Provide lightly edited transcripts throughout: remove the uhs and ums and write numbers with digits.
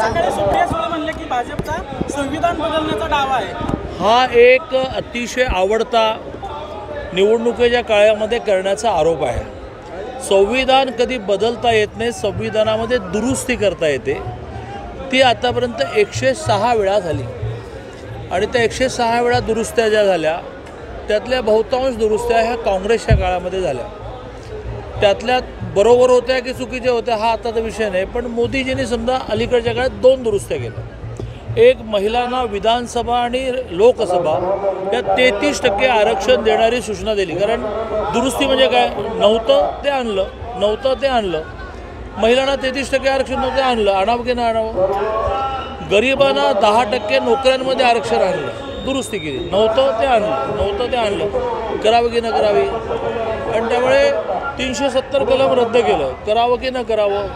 सकाळी सुप्रिया सुळे म्हणले की भाजपचा संविधान बदलण्याचा दावा आहे। हा एक अतिशय आवडता निवडणुकीच्या काळामध्ये करण्याचा आरोप आहे। संविधान कधी बदलता येत नाही, संविधानामध्ये दुरुस्ती करता येते। ती आतापर्यंत 106 वेळा झाली आणि त्या 106 वेळा दुरुस्त्या ज्या झाल्या त्यातल्या बहुतांश दुरुस्त्या ह्या काँग्रेसच्या काळामध्ये झाल्या। त्यातल्या बरोबर होत्या की चुकीच्या होत्या हा आताचा विषय नाही, पण मोदीजींनी समजा अलीकडच्या काळात 2 दुरुस्त्या केल्या। एक, महिलांना विधानसभा आणि लोकसभा या 33% आरक्षण देणारी सूचना दिली। कारण दुरुस्ती म्हणजे काय, नव्हतं ते आणलं। महिलांना 33% आरक्षण नव्हतं आणलं, आणावं की नाही आणावं। गरिबांना 10% नोकऱ्यांमध्ये आरक्षण आणलं, दुरुस्ती केली। नव्हतं ते आणलं, करावं की न करावी। आणि त्यामुळे 370 कलम रद्द केलं, करावं की न करावं।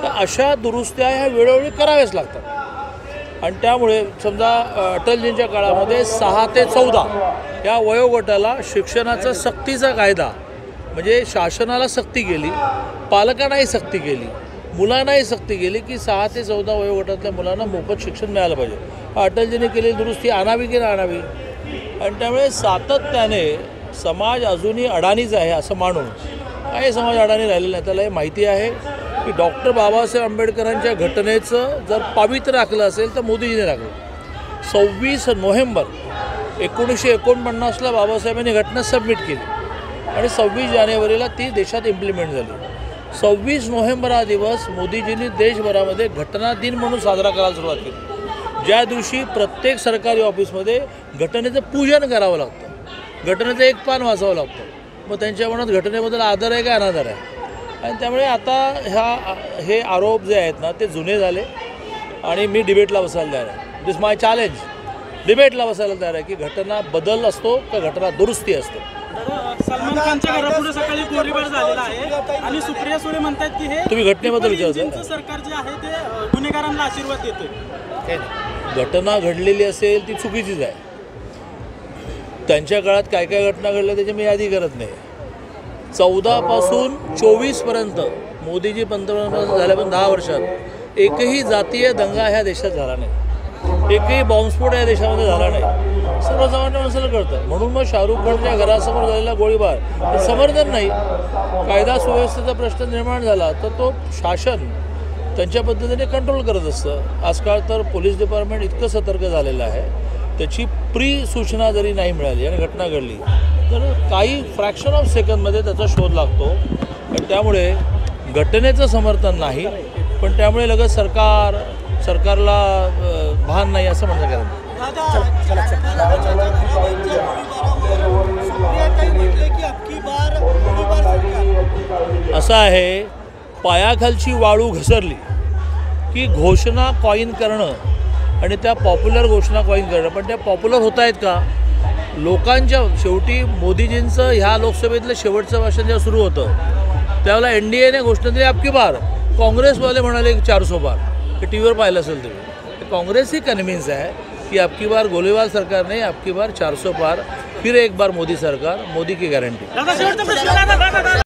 तर अशा दुरुस्त्या ह्या वेळोवेळी कराव्याच लागतात। आणि त्यामुळे समजा अटलजींच्या काळामध्ये 6 ते 14 या वयोगटाला शिक्षणाचा सक्तीचा कायदा, म्हणजे शासनाला सक्ती केली, पालकांनाही सक्ती केली, मुलांनाही सक्ती केली की 6 ते 14 वयोगटातल्या मुलांना मोफत शिक्षण मिळालं पाहिजे। अटलजींनी केलेली दुरुस्ती आणावी की नाही आणावी। आणि त्यामुळे सातत्याने समाज अजूनही अडाणीच आहे असं मानून काही समाज अडाणी राहिलेला नाही। त्याला हे माहिती आहे की डॉक्टर बाबासाहेब आंबेडकरांच्या घटनेचं जर पावित्र्य राखलं असेल तर मोदीजीने राखलं। 26 नोव्हेंबर 1949ला बाबासाहेबांनी घटना सबमिट केली आणि 26 जानेवारीला ती देशात इम्प्लिमेंट झाली। 26 नोव्हेंबर हा दिवस मोदीजींनी देशभरामध्ये घटना दिन म्हणून साजरा करायला सुरुवात केली, ज्या दिवशी प्रत्येक सरकारी ऑफिसमध्ये घटनेचं पूजन करावं लागतं, घटनेचं एक पान वाचावं लागतं। मग त्यांच्या मनात घटनेबद्दल आदर आहे का अनादर आहे। आणि त्यामुळे आता हे आरोप जे आहेत ना ते जुने झाले आणि मी डिबेटला बसायला तयार आहे। दिस माय चॅलेंज, डिबेटला बसायला तयार आहे की घटना बदल असतो का घटना दुरुस्ती असते। सलमान खानच्या घरापुढे सकाळी गोळीबार झालेला आहे आणि सुप्रिया सुळे म्हणतात की हे तुम्ही घटनेबद्दल विचारता, सरकार जे आहे ते गुन्हेगारांना आशीर्वाद देतोय। घटना घडलेली असेल ती चुकीचीच आहे। त्यांच्या काळात काय काय घटना घडल्या त्याची मी यादी करत नाही। 14 पासून 24पर्यंत मोदीजी पंतप्रधान झाल्यापासून 10 वर्षात एकही जातीय दंगा ह्या देशात झाला नाही, एकही बॉम्बस्फोट या देशामध्ये झाला नाही। सर्वसामान्य माणसाला कळतं। म्हणून मग शाहरुख खानच्या घरासमोर झालेला गोळीबार हे समर्थन नाही। कायदा सुव्यवस्थेचा प्रश्न निर्माण झाला तर तो शासन त्यांच्या पद्धतीने कंट्रोल करत असतं। आजकाल तर पोलीस डिपार्टमेंट इतकं सतर्क झालेलं आहे, त्याची प्री सूचना जरी नाही मिळाली आणि घटना घडली तर काही फ्रॅक्शन ऑफ सेकंदमध्ये त्याचा शोध लागतो। आणि त्यामुळे घटनेचं समर्थन नाही, पण त्यामुळे लगेच सरकारला भान नाही असं म्हणणं करायचं। असं आहे, पायाखालची वाळू घसरली की घोषणा कॉइन करणं आणि त्या पॉप्युलर घोषणा कॉइन करणं, पण त्या पॉप्युलर होत आहेत का लोकांच्या। शेवटी मोदीजींचं ह्या लोकसभेतलं शेवटचं भाषण जेव्हा सुरू होतं त्यावेळेला NDAने घोषणा दिली अबकी बार, काँग्रेसवाले म्हणाले 400 बार। हे टी व्हीवर पाहिलं असेल तुम्ही। काँग्रेस ही कन्व्हिन्स आहे की अबकी बार गोलीबार सरकार नहीं, अबकी बार 400 पार, फिर एक बार मोदी सरकार, मोदी की गारंटी।